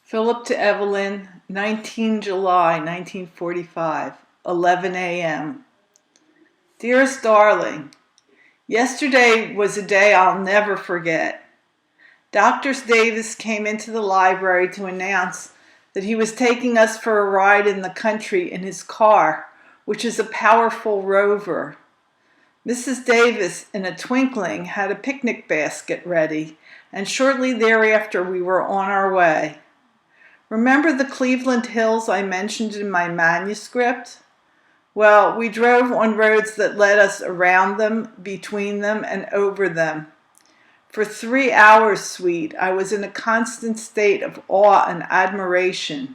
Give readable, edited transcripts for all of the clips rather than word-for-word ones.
Philip to Evelyn, 19 July 1945, 11 a.m. Dearest darling, yesterday was a day I'll never forget. Dr. Davis came into the library to announce that he was taking us for a ride in the country in his car, which is a powerful Rover. Mrs. Davis, in a twinkling, had a picnic basket ready, and shortly thereafter we were on our way. Remember the Cleveland Hills I mentioned in my manuscript? Well, we drove on roads that led us around them, between them, and over them. For 3 hours, sweet, I was in a constant state of awe and admiration.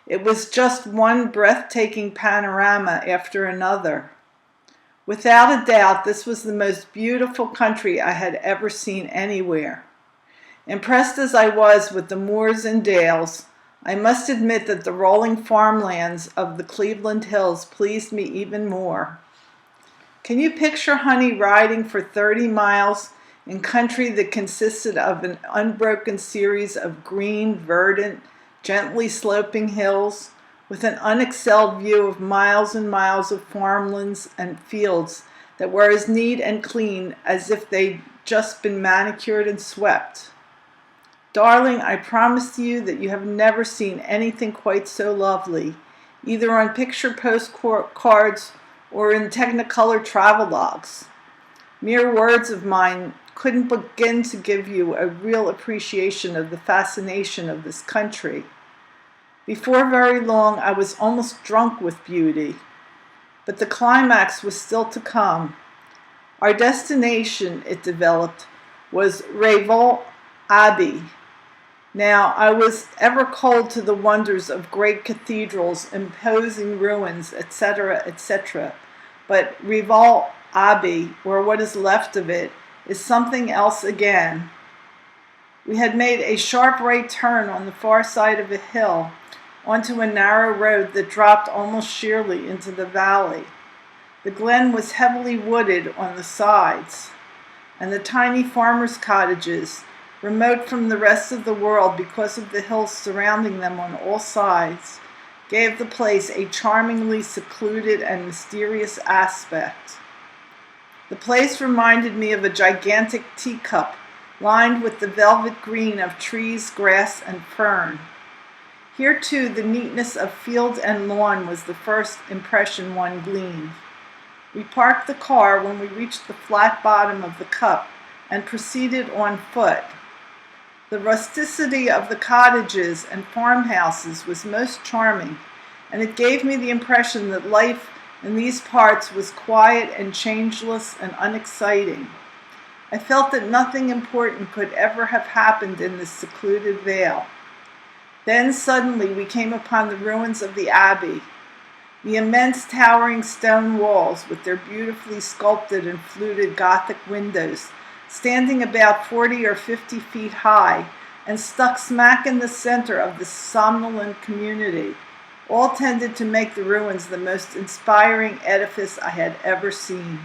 It was just one breathtaking panorama after another. Without a doubt, this was the most beautiful country I had ever seen anywhere. Impressed as I was with the moors and dales, I must admit that the rolling farmlands of the Cleveland Hills pleased me even more. Can you picture honey riding for 30 miles in country that consisted of an unbroken series of green, verdant, gently sloping hills, with an unexcelled view of miles and miles of farmlands and fields that were as neat and clean as if they'd just been manicured and swept? Darling, I promise you that you have never seen anything quite so lovely, either on picture postcards or in Technicolor travelogues. Mere words of mine couldn't begin to give you a real appreciation of the fascination of this country. Before very long, I was almost drunk with beauty, but the climax was still to come. Our destination, it developed, was WWII. Now, I was ever cold to the wonders of great cathedrals, imposing ruins, etc., etc., but WWII, or what is left of it, is something else again. We had made a sharp right turn on the far side of a hill onto a narrow road that dropped almost sheerly into the valley. The glen was heavily wooded on the sides, and the tiny farmers' cottages, remote from the rest of the world because of the hills surrounding them on all sides, gave the place a charmingly secluded and mysterious aspect. The place reminded me of a gigantic teacup lined with the velvet green of trees, grass, and fern. Here, too, the neatness of field and lawn was the first impression one gleaned. We parked the car when we reached the flat bottom of the cup and proceeded on foot. The rusticity of the cottages and farmhouses was most charming, and it gave me the impression that life in these parts was quiet and changeless and unexciting. I felt that nothing important could ever have happened in this secluded vale. Then suddenly we came upon the ruins of the abbey. The immense towering stone walls with their beautifully sculpted and fluted Gothic windows, standing about 40 or 50 feet high and stuck smack in the center of the somnolent community, all tended to make the ruins the most inspiring edifice I had ever seen.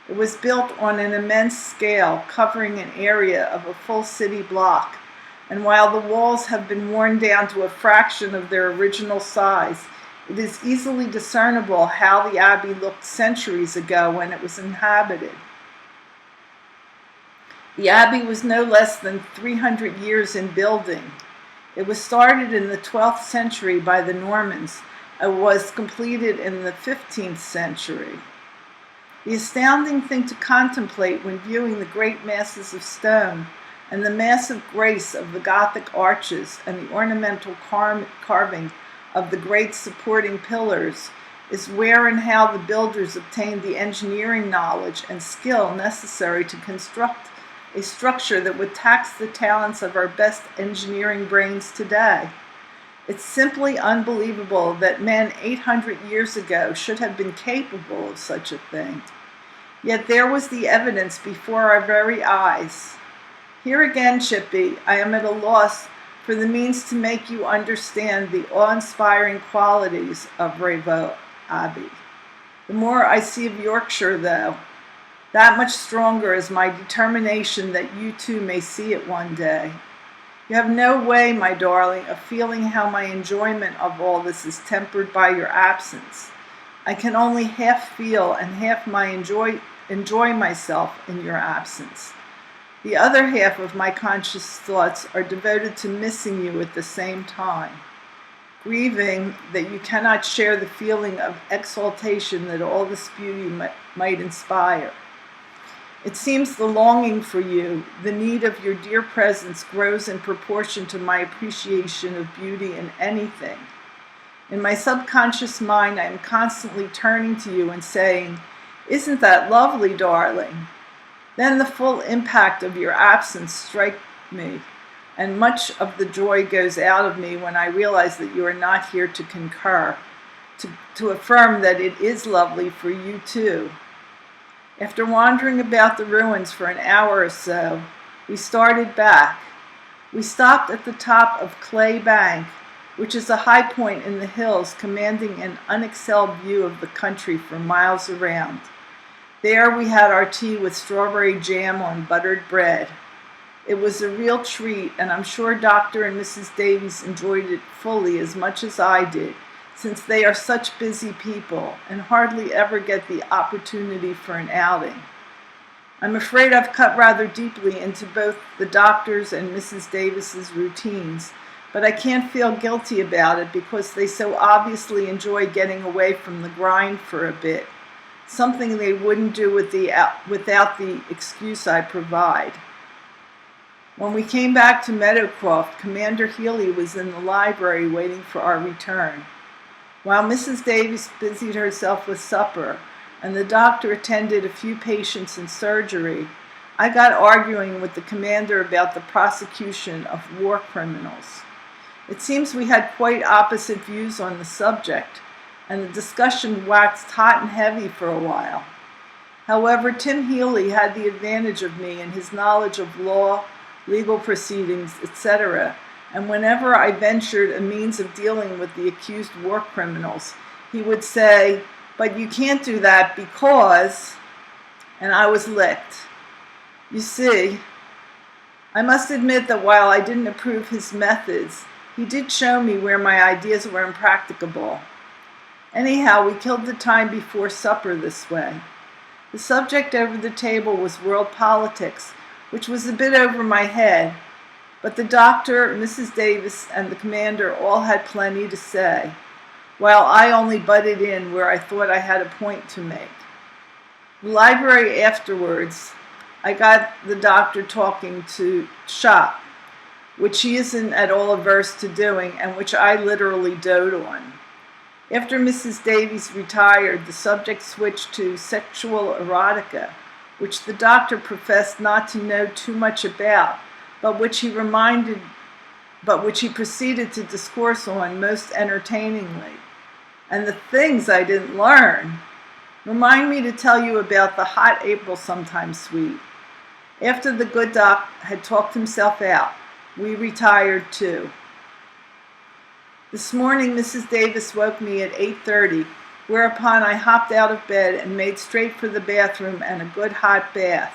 It was built on an immense scale, covering an area of a full city block, and while the walls have been worn down to a fraction of their original size, it is easily discernible how the abbey looked centuries ago when it was inhabited. The abbey was no less than 300 years in building. It was started in the 12th century by the Normans and was completed in the 15th century. The astounding thing to contemplate when viewing the great masses of stone and the massive grace of the Gothic arches and the ornamental carving of the great supporting pillars is where and how the builders obtained the engineering knowledge and skill necessary to construct a structure that would tax the talents of our best engineering brains today. It's simply unbelievable that men 800 years ago should have been capable of such a thing. Yet there was the evidence before our very eyes. Here again, Chippy, I am at a loss for the means to make you understand the awe-inspiring qualities of WWII. The more I see of Yorkshire, though, that much stronger is my determination that you too may see it one day. You have no way, my darling, of feeling how my enjoyment of all this is tempered by your absence. I can only half feel and half enjoy myself in your absence. The other half of my conscious thoughts are devoted to missing you at the same time, grieving that you cannot share the feeling of exaltation that all this beauty might inspire. It seems the longing for you, the need of your dear presence, grows in proportion to my appreciation of beauty in anything. In my subconscious mind, I am constantly turning to you and saying, "Isn't that lovely, darling?" Then the full impact of your absence strikes me, and much of the joy goes out of me when I realize that you are not here to concur, to affirm that it is lovely for you too. After wandering about the ruins for an hour or so, we started back. We stopped at the top of Clay Bank, which is a high point in the hills commanding an unexcelled view of the country for miles around. There we had our tea with strawberry jam on buttered bread. It was a real treat, and I'm sure Dr. and Mrs. Davies enjoyed it fully as much as I did, since they are such busy people and hardly ever get the opportunity for an outing. I'm afraid I've cut rather deeply into both the doctor's and Mrs. Davis's routines, but I can't feel guilty about it because they so obviously enjoy getting away from the grind for a bit, something they wouldn't do without the excuse I provide. When we came back to Meadowcroft, Commander Healy was in the library waiting for our return. While Mrs. Davies busied herself with supper and the doctor attended a few patients in surgery, I got arguing with the commander about the prosecution of war criminals. It seems we had quite opposite views on the subject, and the discussion waxed hot and heavy for a while. However, Tim Healy had the advantage of me in his knowledge of law, legal proceedings, etc., and whenever I ventured a means of dealing with the accused war criminals, he would say, "But you can't do that because," and I was licked. You see, I must admit that while I didn't approve his methods, he did show me where my ideas were impracticable. Anyhow, we killed the time before supper this way. The subject over the table was world politics, which was a bit over my head, but the doctor, Mrs. Davis, and the commander all had plenty to say, while I only butted in where I thought I had a point to make. The library afterwards, I got the doctor talking to shop, which he isn't at all averse to doing and which I literally dote on. After Mrs. Davies retired, the subject switched to sexual erotica, which the doctor professed not to know too much about, but which he proceeded to discourse on most entertainingly. And the things I didn't learn! Remind me to tell you about the hot April sometime, sweet. After the good doc had talked himself out, we retired too. This morning Mrs. Davis woke me at 8:30, whereupon I hopped out of bed and made straight for the bathroom and a good hot bath.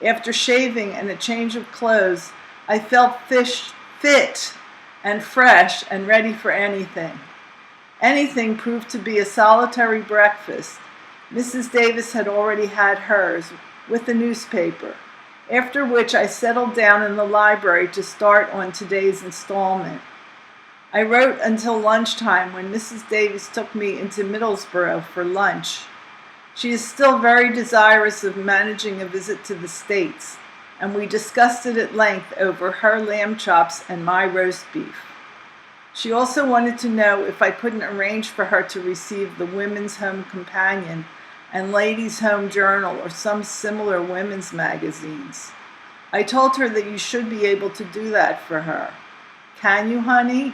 After shaving and a change of clothes, I felt fit and fresh and ready for anything. Anything proved to be a solitary breakfast. Mrs. Davis had already had hers, with a newspaper, after which I settled down in the library to start on today's installment. I wrote until lunchtime when Mrs. Davis took me into Middlesbrough for lunch. She is still very desirous of managing a visit to the States, and we discussed it at length over her lamb chops and my roast beef. She also wanted to know if I couldn't arrange for her to receive the Women's Home Companion and Ladies' Home Journal or some similar women's magazines. I told her that you should be able to do that for her. Can you, honey?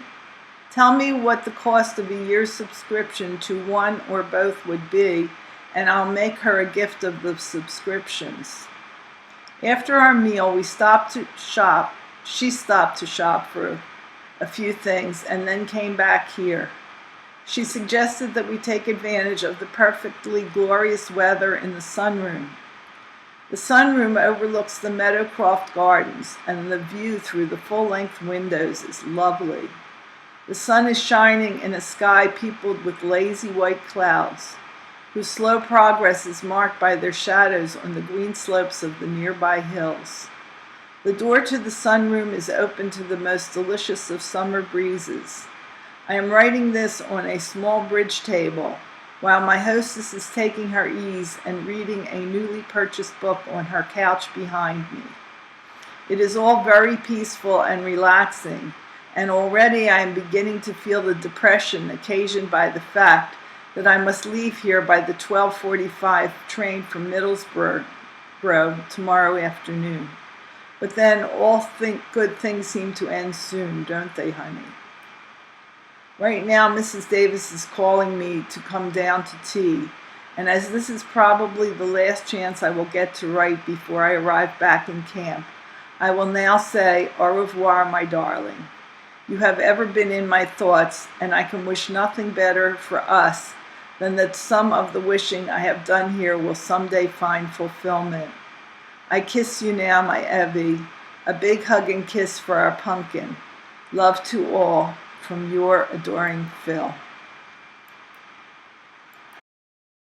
Tell me what the cost of a year's subscription to one or both would be, and I'll make her a gift of the subscriptions. After our meal, we stopped to shop. She stopped to shop for a few things and then came back here. She suggested that we take advantage of the perfectly glorious weather in the sunroom. The sunroom overlooks the Meadowcroft Gardens, and the view through the full-length windows is lovely. The sun is shining in a sky peopled with lazy white clouds, whose slow progress is marked by their shadows on the green slopes of the nearby hills. The door to the sunroom is open to the most delicious of summer breezes. I am writing this on a small bridge table, while my hostess is taking her ease and reading a newly purchased book on her couch behind me. It is all very peaceful and relaxing, and already I am beginning to feel the depression occasioned by the fact that I must leave here by the 12:45 train from Middlesbrough tomorrow afternoon. But then all good things seem to end soon, don't they, honey? Right now, Mrs. Davis is calling me to come down to tea, and as this is probably the last chance I will get to write before I arrive back in camp, I will now say au revoir, my darling. You have ever been in my thoughts, and I can wish nothing better for us than that some of the wishing I have done here will someday find fulfillment. I kiss you now, my Evie. A big hug and kiss for our pumpkin. Love to all, from your adoring Phil.